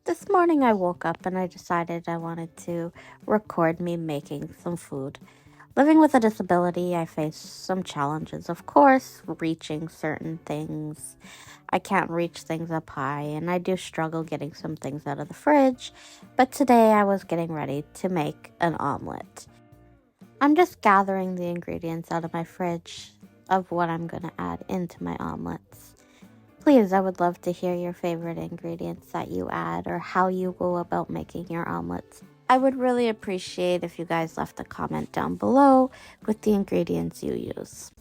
This morning I woke up and I decided I wanted to record me making some food. Living with a disability, I face some challenges. Of course, reaching certain things. I can't reach things up high, and I do struggle getting some things out of the fridge. But today I was getting ready to make an omelet. I'm just gathering the ingredients out of my fridge of what I'm going to add into my omelets. Please, I would love to hear your favorite ingredients that you add or how you go about making your omelets. I would really appreciate if you guys left a comment down below with the ingredients you use.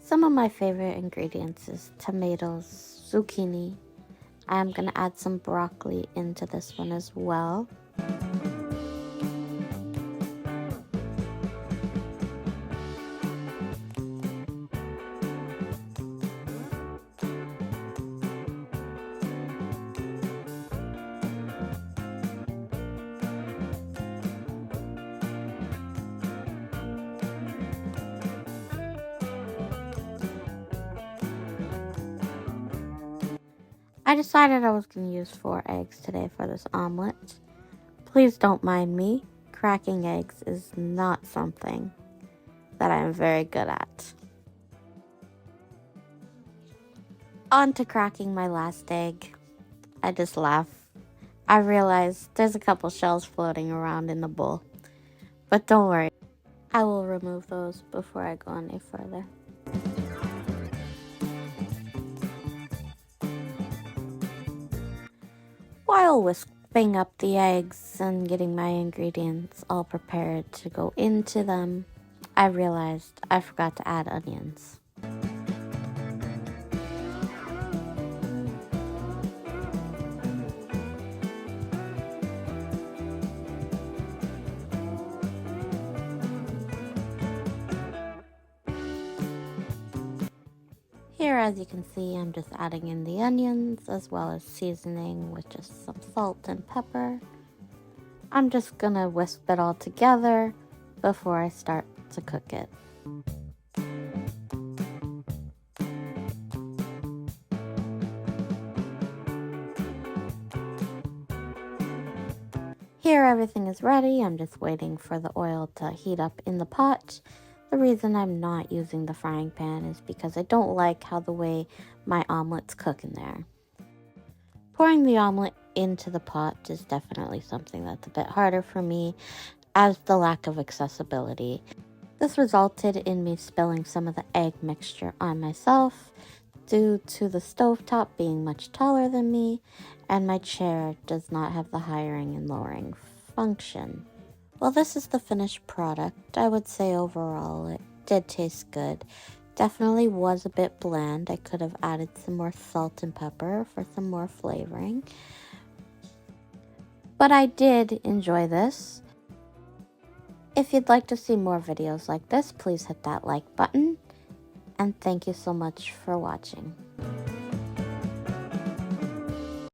Some of my favorite ingredients is tomatoes, zucchini. I am going to add some broccoli into this one as well. I decided I was going to use 4 eggs today for this omelet. Please don't mind me. Cracking eggs is not something that I am very good at. On to cracking my last egg. I just laugh. I realize there's a couple shells floating around in the bowl. But don't worry, I will remove those before I go any further. While whipping up the eggs and getting my ingredients all prepared to go into them, I realized I forgot to add onions. Here, as you can see, I'm just adding in the onions as well as seasoning with just some salt and pepper. I'm just gonna whisk it all together before I start to cook it. Here, everything is ready. I'm just waiting for the oil to heat up in the pot. The reason I'm not using the frying pan is because I don't like how the way my omelets cook in there. Pouring the omelet into the pot is definitely something that's a bit harder for me as the lack of accessibility. This resulted in me spilling some of the egg mixture on myself due to the stovetop being much taller than me, and my chair does not have the highering and lowering function. Well, this is the finished product. I would say overall it did taste good. Definitely was a bit bland. I could have added some more salt and pepper for some more flavoring. But I did enjoy this. If you'd like to see more videos like this, please hit that like button. And thank you so much for watching.